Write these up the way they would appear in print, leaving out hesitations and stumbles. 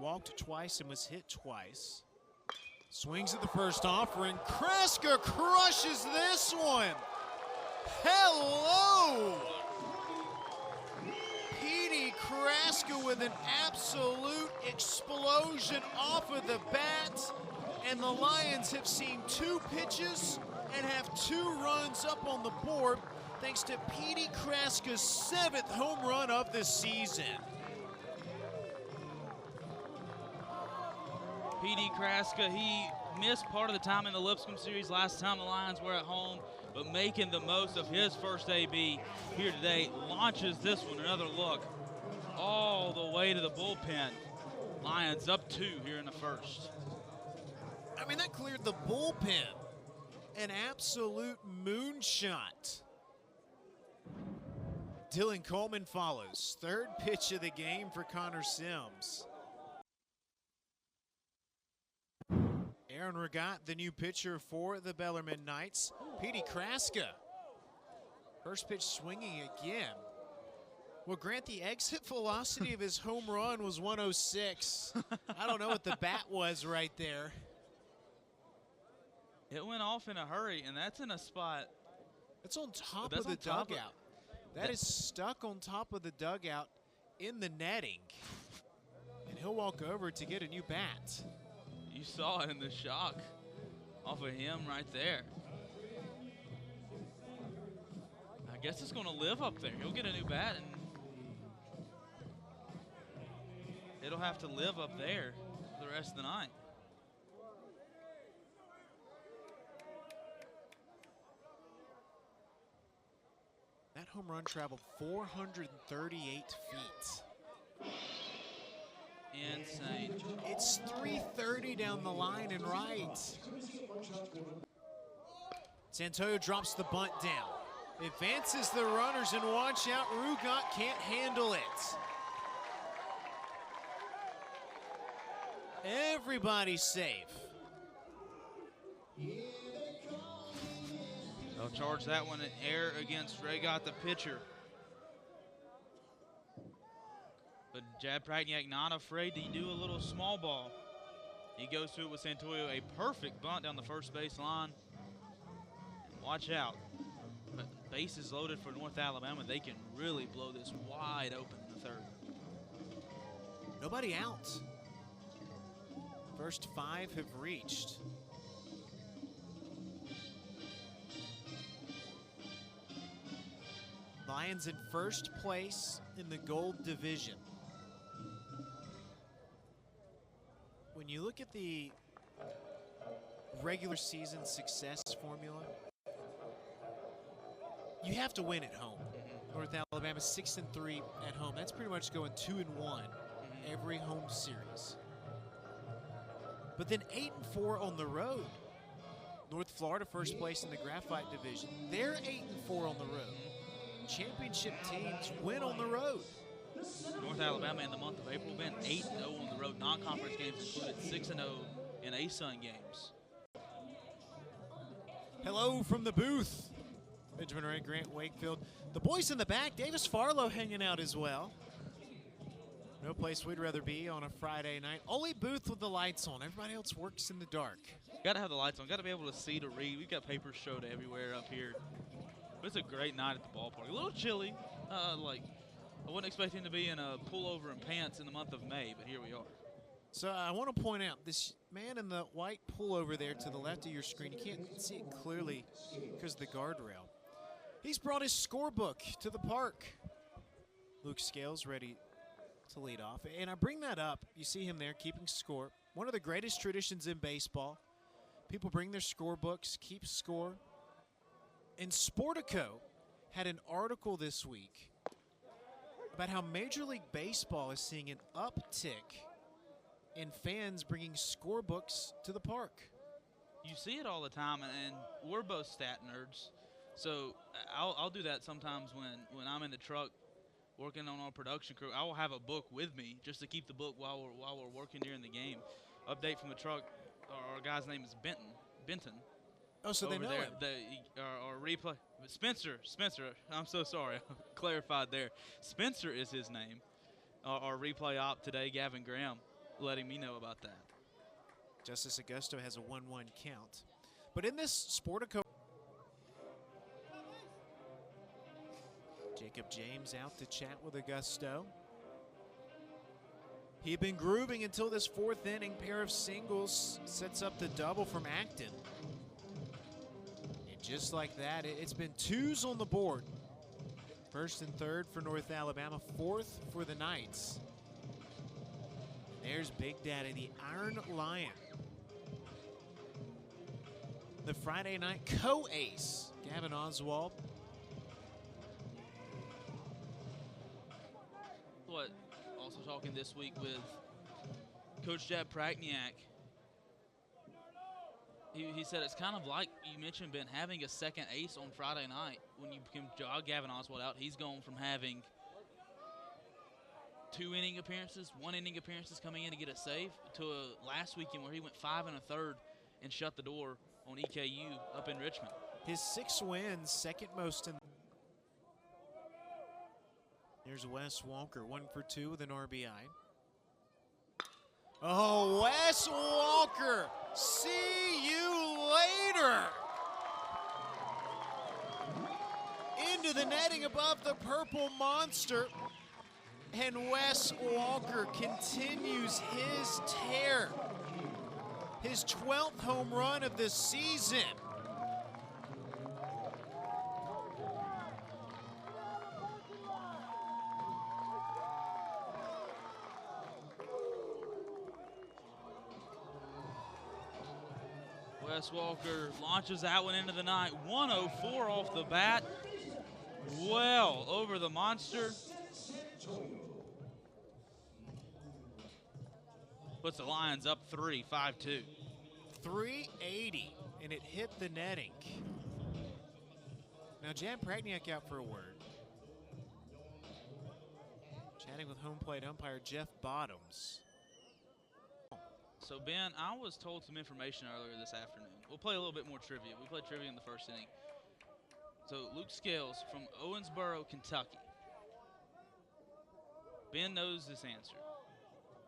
walked twice and was hit twice. Swings at the first offering. Kraska crushes this one. Hello! Petey Kraska with an absolute explosion off of the bat. And the Lions have seen 2 pitches and have 2 runs up on the board thanks to Petey Kraska's 7th home run of the season. Petey Kraska, he missed part of the time in the Lipscomb series last time the Lions were at home, but making the most of his first AB here today, launches this one, another look, all the way to the bullpen. Lions up 2 here in the first. I mean, that cleared the bullpen. An absolute moonshot. Dylan Coleman follows. 3rd pitch of the game for Connor Sims. Aaron Regat, the new pitcher for the Bellarmine Knights. Petey Kraska. First pitch swinging again. Well, Grant, the exit velocity of his home run was 106. I don't know what the bat was right there. It went off in a hurry, and that's in a spot. It's on top of the dugout. That is stuck on top of the dugout in the netting. And he'll walk over to get a new bat. You saw it in the shock off of him right there. I guess it's going to live up there. He'll get a new bat, and it'll have to live up there for the rest of the night. That home run traveled 438 feet. Insane. It's 330 down the line and right. Santoyo drops the bunt down. Advances the runners, and watch out, Rugat can't handle it. Everybody's safe. They'll charge that one in air against Regat, the pitcher. But Jad Pragniak not afraid to do a little small ball. He goes to it with Santoyo, a perfect bunt down the first base line. And watch out. But base is loaded for North Alabama. They can really blow this wide open in the 3rd. Nobody out. First 5 have reached. Lions in first place in the Gold Division. When you look at the regular season success formula, you have to win at home. North Alabama 6-3 at home. That's pretty much going 2-1 every home series. But then 8-4 on the road. North Florida first place in the Graphite Division. They're 8-4 on the road. Championship teams win on the road. North Alabama in the month of April been 8-0 on the road. Non-conference games included 6-0 in ASUN games. Hello from the booth. Benjamin Ray, Grant Wakefield. The boys in the back, Davis Farlow hanging out as well. No place we'd rather be on a Friday night. Only booth with the lights on. Everybody else works in the dark. Got to have the lights on. Got to be able to see to read. We've got papers showed everywhere up here. But it's a great night at the ballpark. A little chilly. I wasn't expecting to be in a pullover and pants in the month of May, but here we are. So I want to point out this man in the white pullover there to the left of your screen. You can't see it clearly because of the guardrail. He's brought his scorebook to the park. Luke Scales ready to lead off. And I bring that up. You see him there keeping score. One of the greatest traditions in baseball. People bring their scorebooks, keep score. And Sportico had an article this week about how Major League Baseball is seeing an uptick in fans bringing scorebooks to the park. You see it all the time, and we're both stat nerds. So I'll do that sometimes when I'm in the truck working on our production crew. I will have a book with me just to keep the book while we're working during the game. Update from the truck, our guy's name is Benton. Oh, so they know him. Our replay. Spencer. I'm so sorry. Clarified there. Spencer is his name. Our replay op today, Gavin Graham. letting me know about that. Justice Augusto has a 1-1 count. But in this Sportico, Jacob James out to chat with Augusto. He had been grooving until this fourth inning. Pair of singles sets up the double from Acton. And just like that, it's been twos on the board. First and third for North Alabama, fourth for the Knights. There's Big Daddy, the Iron Lion. The Friday night co-ace, Gavin Oswald. What? Also talking this week with Coach Jab Pragniak. He said it's kind of like you mentioned, Ben, having a second ace on Friday night. When you can jog Gavin Oswald out, he's gone from having 2 inning appearances, 1 inning appearances coming in to get a save, to last weekend where he went 5 1/3 and shut the door on EKU up in Richmond. His 6 wins, second most in. Here's Wes Walker, 1 for 2 with an RBI. Oh, Wes Walker, see you later. Into the netting above the Purple Monster. And Wes Walker continues his tear. His 12th home run of the season. Wes Walker launches that one into the night. 104 off the bat. Well over the monster. Puts the Lions up 3, 5-2. 380, and it hit the netting. Now Jan Pragniak out for a word. Chatting with home plate umpire Jeff Bottoms. So Ben, I was told some information earlier this afternoon. We'll play a little bit more trivia. We played trivia in the first inning. So Luke Scales from Owensboro, Kentucky. Ben knows this answer,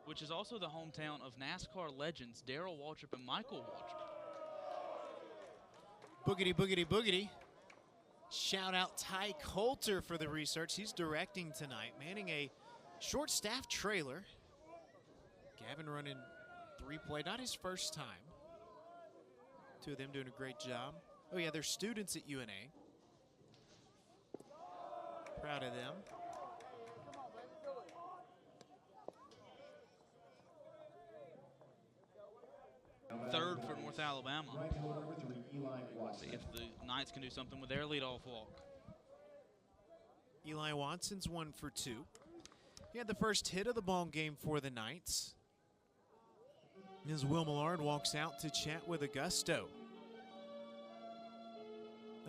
which is also the hometown of NASCAR legends Darrell Waltrip and Michael Waltrip. Boogity, boogity, boogity. Shout out Ty Coulter for the research. He's directing tonight, manning a short staff trailer. Gavin running 3-play, not his first time. 2 of them doing a great job. Oh yeah, they're students at UNA. Proud of them. Third for North Alabama. See if the Knights can do something with their leadoff walk. Eli Watson's 1 for 2. He had the first hit of the ball game for the Knights. As Will Millard walks out to chat with Augusto.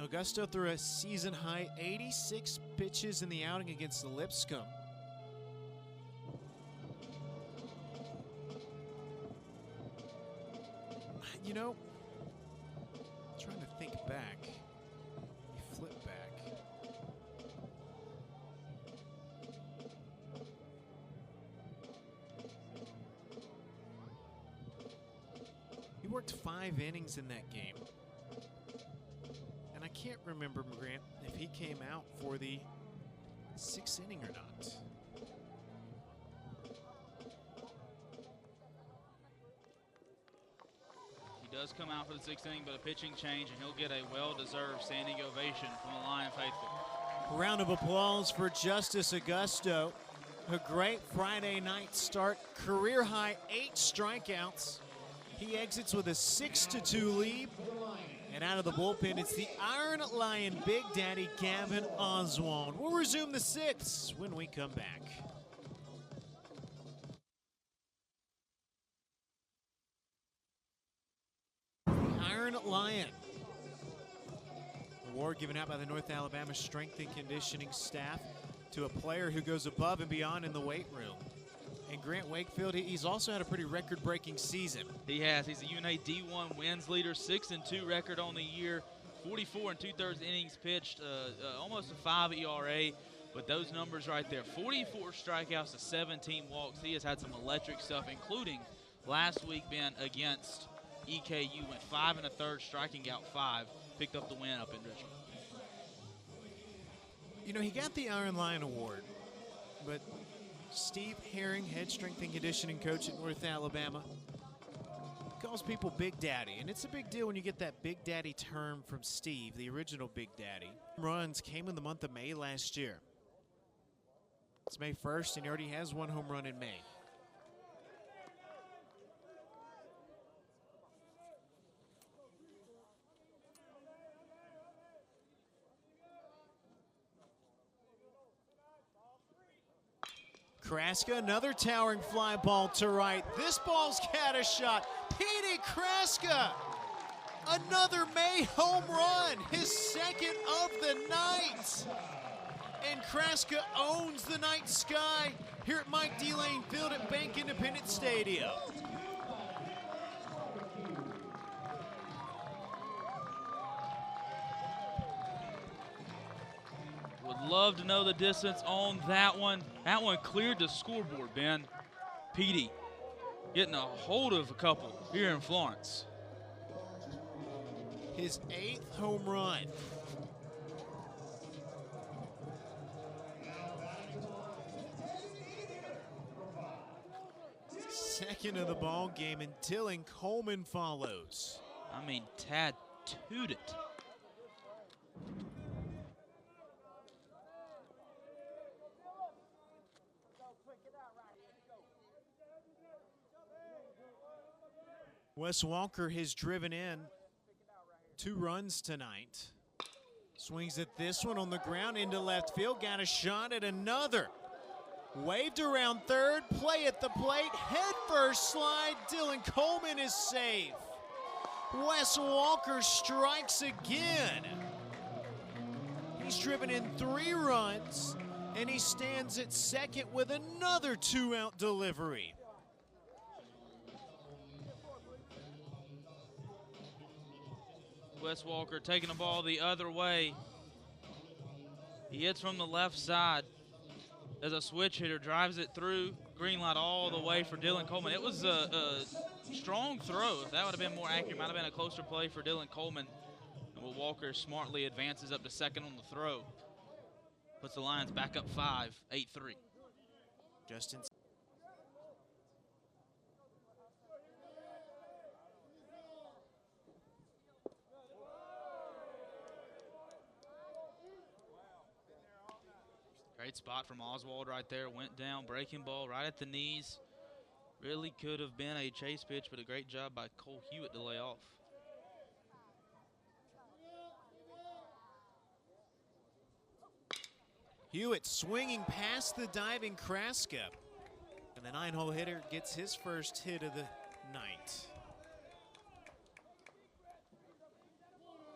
Augusto threw a season-high 86 pitches in the outing against the Lipscomb. You know, trying to think back. You flip back. He worked 5 innings in that game. And I can't remember, Grant, if he came out for the 6th inning or not. Does come out for the 6th inning, but a pitching change, and he'll get a well-deserved standing ovation from the Lion faithful. Round of applause for Justice Augusto. A great Friday night start. Career high 8 strikeouts. He exits with a 6-2 lead. And out of the bullpen, it's the Iron Lion Big Daddy Gavin Oswald. We'll resume the 6th when we come back. Lion. Award given out by the North Alabama Strength and Conditioning staff to a player who goes above and beyond in the weight room. And Grant Wakefield, he's also had a pretty record-breaking season. He has. He's a UNA D1 wins leader, 6-2 record on the year, 44 2/3 innings pitched, almost a 5 ERA. But those numbers right there, 44 strikeouts to 17 walks. He has had some electric stuff, including last week being against EKU, went 5 1/3, striking out 5, picked up the win up in Richmond. You know, he got the Iron Lion Award, but Steve Herring, head strength and conditioning coach at North Alabama, calls people Big Daddy, and it's a big deal when you get that Big Daddy term from Steve, the original Big Daddy. Runs came in the month of May last year. It's May 1st, and he already has 1 home run in May. Kraska, another towering fly ball to right. This ball's got a shot. Petey Kraska, another May home run, his second of the night. And Kraska owns the night sky here at Mike D. Lane Field at Bank Independent Stadium. Would love to know the distance on that one. That one cleared the scoreboard, Ben. Petey getting a hold of a couple here in Florence. His 8th home run. Second of the ball game, and Dylan Coleman follows. I mean, tattooed it. Wes Walker has driven in 2 runs tonight. Swings at this one on the ground into left field. Got a shot at another. Waved around third. Play at the plate. Head first slide. Dylan Coleman is safe. Wes Walker strikes again. He's driven in 3 runs, and he stands at second with another 2-out delivery. Wes Walker taking the ball the other way. He hits from the left side as a switch hitter, drives it through. Green light all the way for Dylan Coleman. It was a strong throw. If that would have been more accurate, might have been a closer play for Dylan Coleman. And Will Walker smartly advances up to second on the throw. Puts the Lions back up 5, 8-3. Justin. Great spot from Oswald right there. Went down, breaking ball right at the knees. Really could have been a chase pitch, but a great job by Cole Hewitt to lay off. Hewitt swinging past the diving Kraska. And the 9-hole hitter gets his first hit of the night.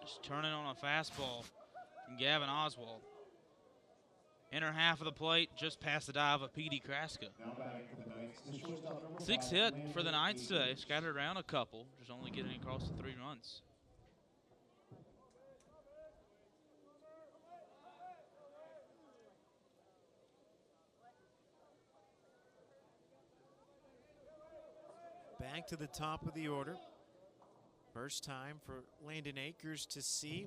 Just turning on a fastball from Gavin Oswald. Inner half of the plate, just past the dive of Petey Kraska. 6 hit for the Knights today, scattered around a couple, just only getting across the 3 runs. Back to the top of the order. First time for Landon Akers to see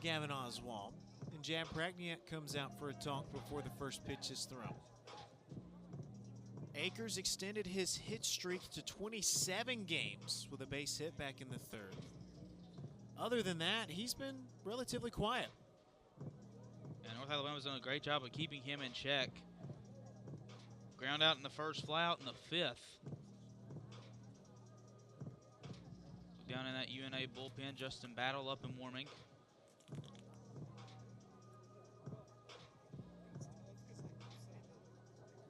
Gavin Oswald. And Jab Pragniak comes out for a talk before the first pitch is thrown. Akers extended his hit streak to 27 games with a base hit back in the 3rd. Other than that, he's been relatively quiet. And North Alabama's done a great job of keeping him in check. Ground out in the first, fly out in the 5th. Down in that UNA bullpen, Justin Battle up and warming.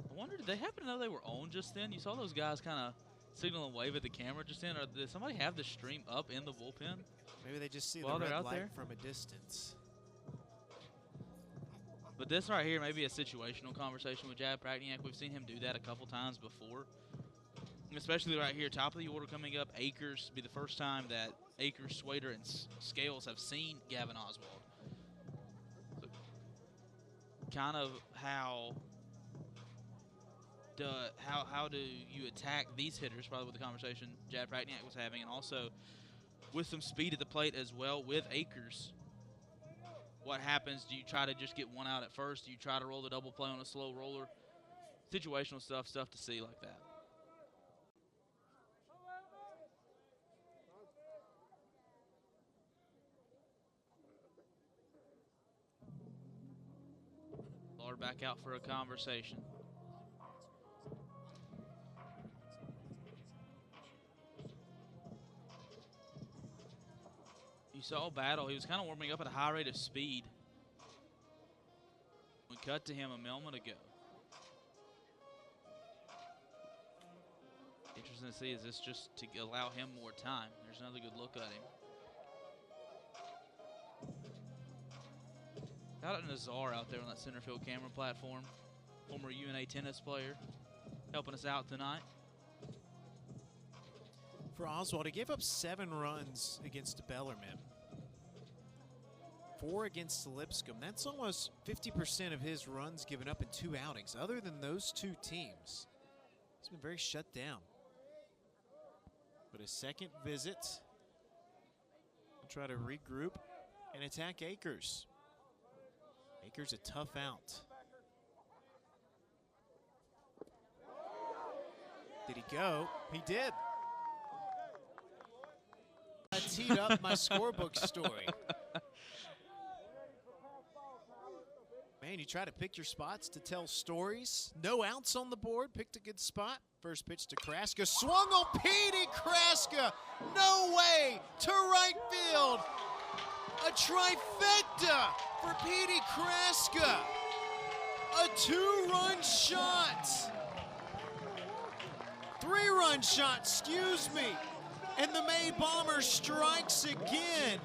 I wonder, did they happen to know they were on just then? You saw those guys kind of signal and wave at the camera just then, or did somebody have the stream up in the bullpen? Maybe they just see while the they're red out light there from a distance. But this right here may be a situational conversation with Jab Pragniak. We've seen him do that a couple times before. Especially right here, top of the order coming up, Akers. Be the first time that Akers, Swader, and Scales have seen Gavin Oswald. So kind of how do you attack these hitters, probably with the conversation Jad Pragniak was having, and also with some speed at the plate as well with Akers. What happens? Do you try to just get one out at first? Do you try to roll the double play on a slow roller? Situational stuff to see like that. Lord back out for a conversation. You saw Battle. He was kind of warming up at a high rate of speed. We cut to him a moment ago. Interesting to see, is this just to allow him more time? There's another good look at him. Got it Nazar out there on that center field camera platform. Former UNA tennis player, helping us out tonight. For Oswald, he gave up 7 runs against Bellarmine. 4 against Lipscomb. That's almost 50% of his runs given up in 2 outings. Other than those 2 teams, he's been very shut down. But a second visit. We'll try to regroup and attack Akers. Akers a tough out. Did he go? He did. I teed up my scorebook story. Man, you try to pick your spots to tell stories. No outs on the board. Picked a good spot. First pitch to Kraska. Swung on Petey Kraska. No way to right field. A trifecta for Petey Kraska. A 2-run shot. 3-run shot, excuse me. And the May Bomber strikes again.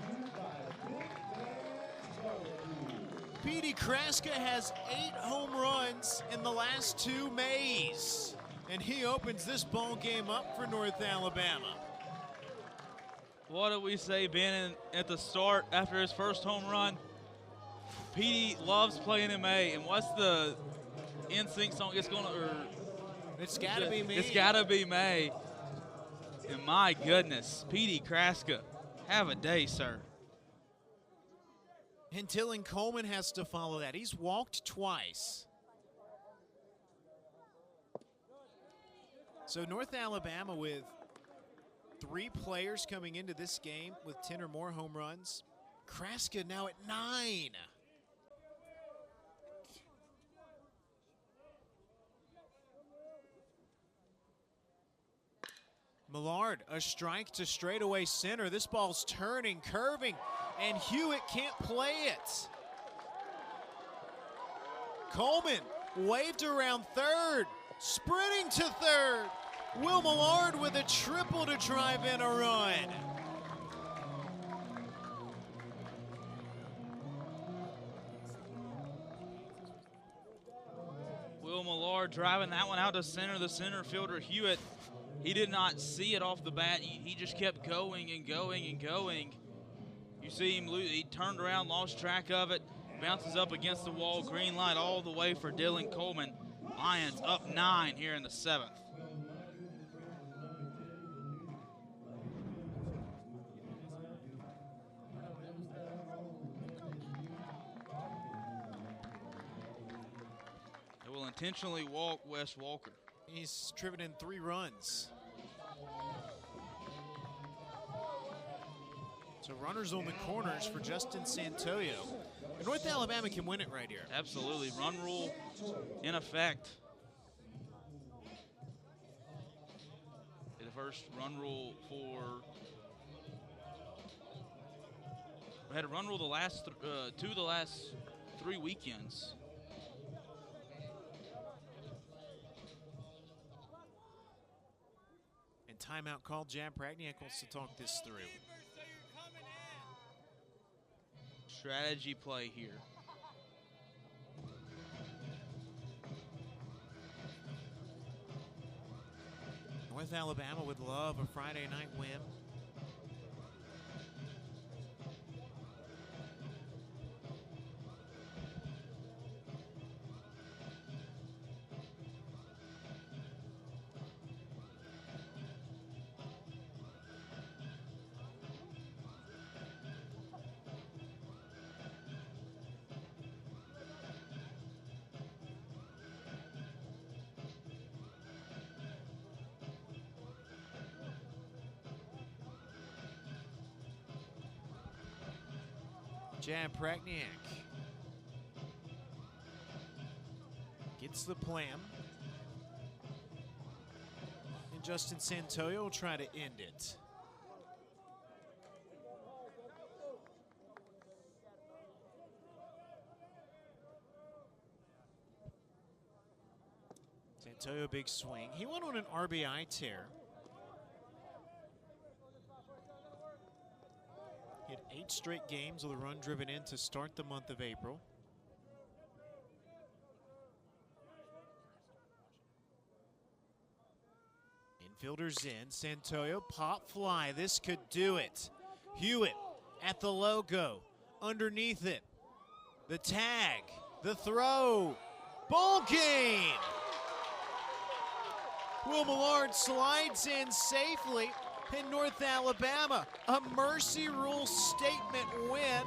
Petey Kraska has 8 home runs in the last 2 Mays. And he opens this ball game up for North Alabama. What did we say, Ben, at the start after his first home run? Petey loves playing in May. And what's the NSYNC song? It's gotta be me. It's gotta be May. And my goodness, Petey Kraska, have a day, sir. And Dylan Coleman has to follow that. He's walked twice. So North Alabama with 3 players coming into this game with 10 or more home runs. Kraska now at 9. Millard, a strike to straightaway center. This ball's turning, curving, and Hewitt can't play it. Coleman waved around third, sprinting to third. Will Millard with a triple to drive in a run. Will Millard driving that one out to center. The center fielder, Hewitt, he did not see it off the bat. He just kept going and going and going. You see him lose. He turned around, lost track of it, bounces up against the wall. Green light all the way for Dylan Coleman. Lions up 9 here in the 7th. They will intentionally walk Wes Walker. He's driven in 3 runs. So runners on the corners for Justin Santoyo. And North Alabama can win it right here. Absolutely. Run rule in effect. The first run rule for... We had a run rule the last 3 weekends. And timeout called. Jad Pragniak wants to talk this through. Strategy play here. North Alabama would love a Friday night win. Jan Pragniak gets the plan. And Justin Santoyo will try to end it. Santoyo, big swing. He went on an RBI tear. He had 8 straight games with a run driven in to start the month of April. Infielders in. Santoyo, pop fly. This could do it. Hewitt at the logo. Underneath it. The tag. The throw. Ball game. Will Millard slides in safely in North Alabama. A mercy rule statement win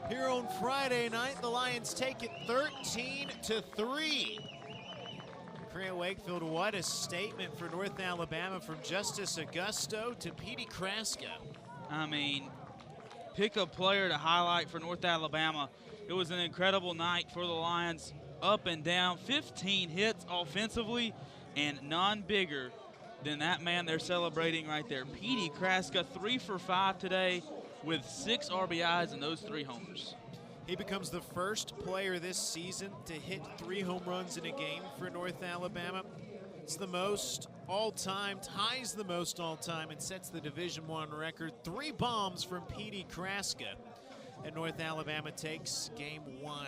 here on Friday night. The Lions take it 13-3. Grant Wakefield, what a statement for North Alabama from Justice Augusto to Petey Kraska. I mean, pick a player to highlight for North Alabama. It was an incredible night for the Lions, up and down, 15 hits offensively, and none bigger than that man they're celebrating right there. Petey Kraska, 3 for 5 today with 6 RBIs and those 3 homers. He becomes the first player this season to hit 3 home runs in a game for North Alabama. It's the most all-time, ties the most all-time, and sets the Division I record. 3 bombs from Petey Kraska, and North Alabama takes Game 1.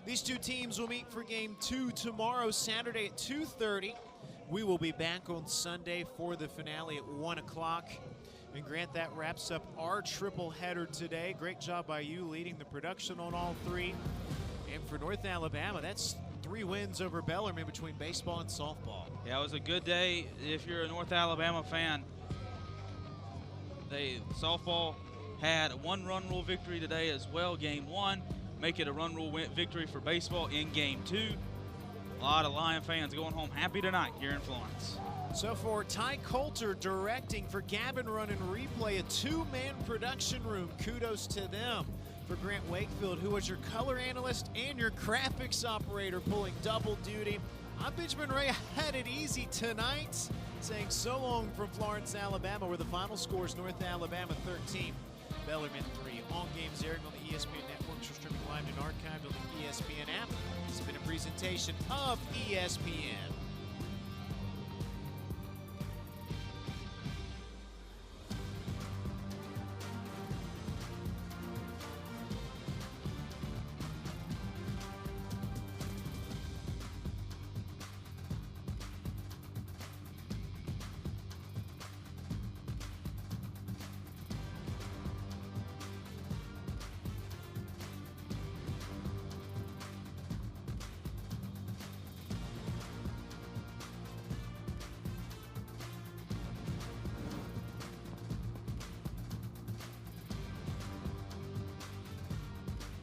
These two teams will meet for Game 2 tomorrow, Saturday at 2:30. We will be back on Sunday for the finale at 1 o'clock. And Grant, that wraps up our triple header today. Great job by you leading the production on all 3. And for North Alabama, that's 3 wins over Bellarmine between baseball and softball. Yeah, it was a good day if you're a North Alabama fan. Softball had a 1-run rule victory today as well, Game 1. Make it a run rule victory for baseball in Game 2. A lot of Lion fans going home happy tonight here in Florence. So for Ty Coulter directing, for Gavin Run and Replay, a 2-man production room. Kudos to them. For Grant Wakefield, who was your color analyst and your graphics operator, pulling double duty. I'm Benjamin Ray. I had it easy tonight, saying so long from Florence, Alabama, where the final score is North Alabama 13, Bellarmine 3. All games airing on the ESPN networks are streaming live and archived on the ESPN app. This has been a presentation of ESPN.